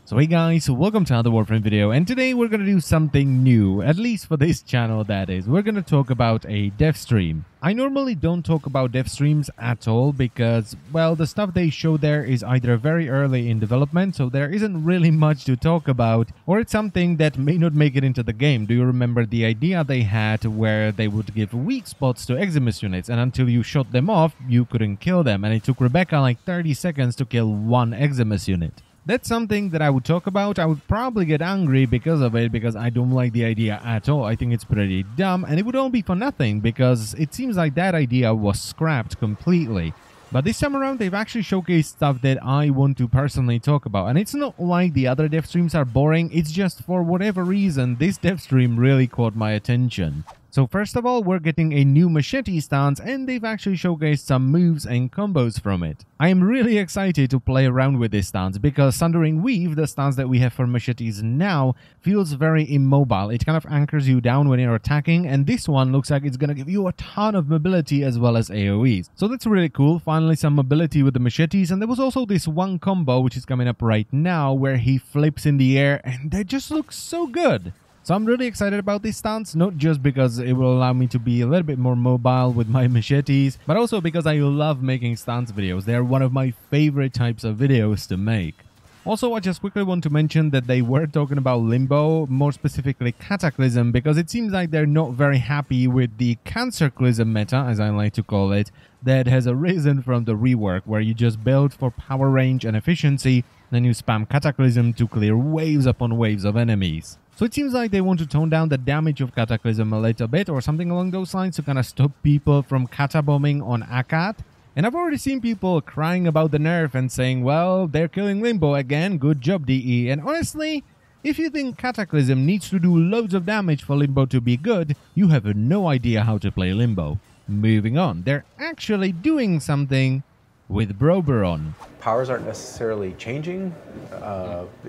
So hey guys, welcome to another Warframe video, and today we're gonna do something new, at least for this channel that is. We're gonna talk about a dev stream. I normally don't talk about dev streams at all because, well, the stuff they show there is either very early in development, so there isn't really much to talk about, or it's something that may not make it into the game. Do you remember the idea they had where they would give weak spots to Eximus units, and until you shot them off, you couldn't kill them, and it took Rebecca like 30 seconds to kill one Eximus unit? That's something that I would talk about. I would probably get angry because of it, because I don't like the idea at all. I think it's pretty dumb, and it would all be for nothing, because it seems like that idea was scrapped completely. But this time around, they've actually showcased stuff that I want to personally talk about. And it's not like the other dev streams are boring, it's just for whatever reason, this dev stream really caught my attention. So first of all, we're getting a new Machete stance, and they've actually showcased some moves and combos from it. I am really excited to play around with this stance, because Sundering Weave, the stance that we have for Machetes now, feels very immobile. It kind of anchors you down when you're attacking, and this one looks like it's gonna give you a ton of mobility as well as AoEs. So that's really cool, finally some mobility with the Machetes, and there was also this one combo which is coming up right now, where he flips in the air, and that just looks so good. So I'm really excited about this stance, not just because it will allow me to be a little bit more mobile with my machetes, but also because I love making stance videos. They're one of my favorite types of videos to make. Also, I just quickly want to mention that they were talking about Limbo, more specifically Cataclysm, because it seems like they're not very happy with the Cancerclism meta, as I like to call it, that has arisen from the rework, where you just build for power range and efficiency, then you spam Cataclysm to clear waves upon waves of enemies. So it seems like they want to tone down the damage of Cataclysm a little bit, or something along those lines, to kind of stop people from catabombing on Akat. And I've already seen people crying about the nerf and saying, well, they're killing Limbo again, good job DE. And honestly, if you think Cataclysm needs to do loads of damage for Limbo to be good, you have no idea how to play Limbo. Moving on, they're actually doing something with Oberon. Powers aren't necessarily changing.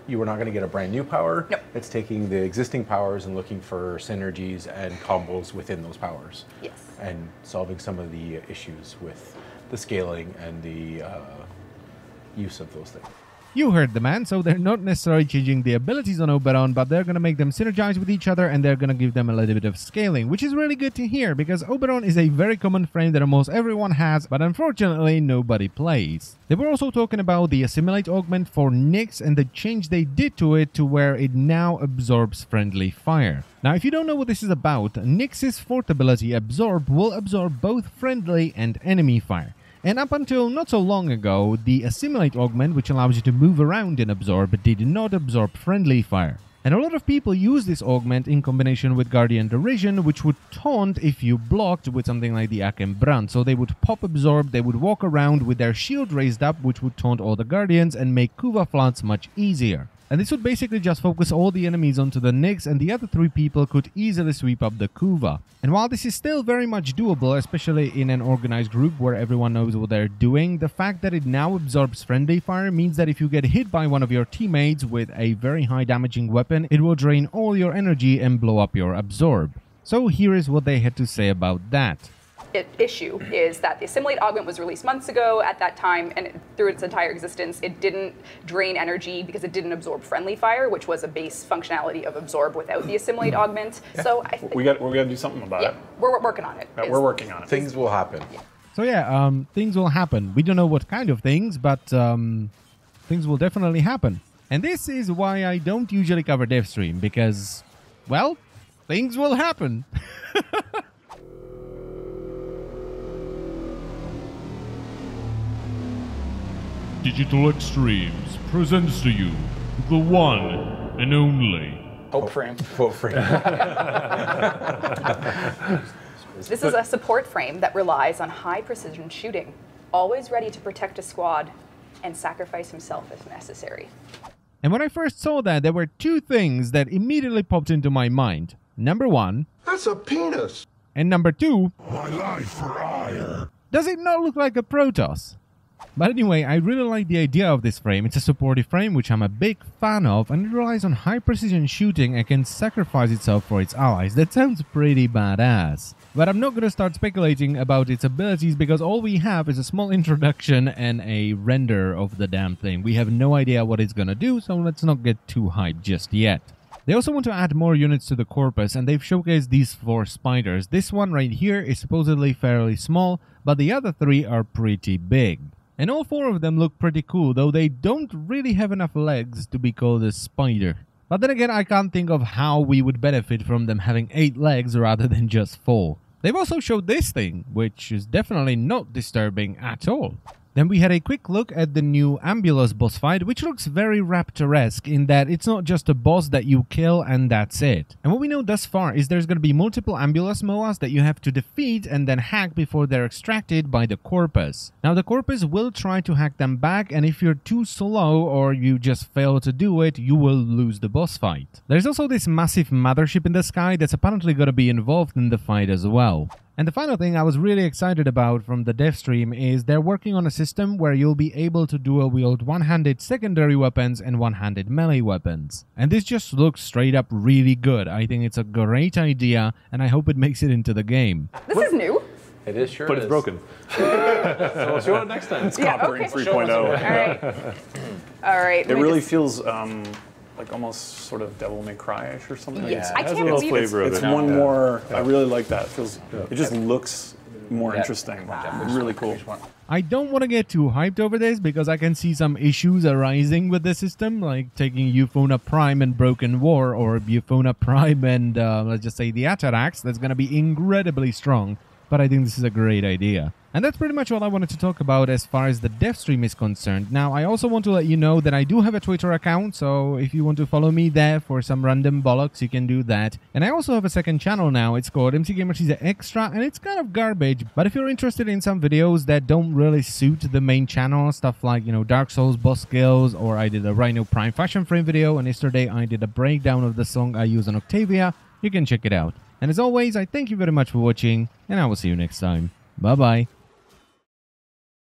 You are not going to get a brand new power. Nope. It's taking the existing powers and looking for synergies and combos within those powers. Yes. And solving some of the issues with the scaling and the use of those things. You heard the man, so they're not necessarily changing the abilities on Oberon, but they're going to make them synergize with each other, and they're going to give them a little bit of scaling, which is really good to hear, because Oberon is a very common frame that almost everyone has, but unfortunately nobody plays. They were also talking about the Assimilate augment for Nyx and the change they did to it to where it now absorbs friendly fire. Now, if you don't know what this is about, Nyx's fourth ability, Absorb, will absorb both friendly and enemy fire. And up until not so long ago, the Assimilate augment, which allows you to move around and absorb, did not absorb friendly fire. And a lot of people use this augment in combination with Guardian Derision, which would taunt if you blocked with something like the Akem Brand. So they would pop absorb, they would walk around with their shield raised up, which would taunt all the Guardians and make Kuva floods much easier. And this would basically just focus all the enemies onto the Nyx, and the other three people could easily sweep up the Kuva. And while this is still very much doable, especially in an organized group where everyone knows what they're doing, the fact that it now absorbs friendly fire means that if you get hit by one of your teammates with a very high damaging weapon, it will drain all your energy and blow up your absorb. So here is what they had to say about that. Issue is that the Assimilate augment was released months ago. At that time, and through its entire existence, it didn't drain energy because it didn't absorb friendly fire, which was a base functionality of absorb without the Assimilate augment. Yeah. So I think we're gonna do something about it. We're working on it. We're working on it. Things will happen. Yeah. So yeah, things will happen. We don't know what kind of things, but things will definitely happen. And this is why I don't usually cover DevStream, because, well, things will happen. Digital Extremes presents to you the one and only Warframe. This is a support frame that relies on high precision shooting, always ready to protect a squad and sacrifice himself if necessary. And when I first saw that, there were two things that immediately popped into my mind. Number one, that's a penis. And number two, my life for ire. Does it not look like a Protoss? But anyway, I really like the idea of this frame. It's a supportive frame, which I'm a big fan of, and it relies on high precision shooting and can sacrifice itself for its allies. That sounds pretty badass. But I'm not going to start speculating about its abilities because all we have is a small introduction and a render of the damn thing. We have no idea what it's going to do, so let's not get too hyped just yet. They also want to add more units to the Corpus, and they've showcased these 4 spiders. This one right here is supposedly fairly small, but the other 3 are pretty big. And all 4 of them look pretty cool, though they don't really have enough legs to be called a spider. But then again, I can't think of how we would benefit from them having 8 legs rather than just 4. They've also showed this thing, which is definitely not disturbing at all. Then we had a quick look at the new Ambulas boss fight, which looks very Raptor-esque in that it's not just a boss that you kill and that's it. And what we know thus far is there's going to be multiple Ambulas Moas that you have to defeat and then hack before they're extracted by the Corpus. Now the Corpus will try to hack them back, and if you're too slow or you just fail to do it, you will lose the boss fight. There's also this massive mothership in the sky that's apparently going to be involved in the fight as well. And the final thing I was really excited about from the dev stream is they're working on a system where you'll be able to dual wield one-handed secondary weapons and one-handed melee weapons. And this just looks straight up really good. I think it's a great idea and I hope it makes it into the game. This is new. It is sure. But it's broken. So we'll show it next time. It's Conquering okay. 3.0. All right. All right. It really feels like almost sort of Devil May Cry-ish or something. Yeah, It I has can't a little believe flavor of it's it. It's one more. I really like that. It just looks more interesting. It's really cool. I don't want to get too hyped over this because I can see some issues arising with the system, like taking Euphona Prime and Broken War, or Euphona Prime and, let's just say, the Atarax. That's going to be incredibly strong, but I think this is a great idea. And that's pretty much all I wanted to talk about as far as the dev stream is concerned. Now, I also want to let you know that I do have a Twitter account, so if you want to follow me there for some random bollocks, you can do that. And I also have a second channel now. It's called MC Gamer Cheese Extra, and it's kind of garbage. But if you're interested in some videos that don't really suit the main channel, stuff like, Dark Souls boss skills, or I did a Rhino Prime fashion frame video, and yesterday I did a breakdown of the song I use on Octavia, you can check it out. And as always, I thank you very much for watching, and I will see you next time. Bye-bye.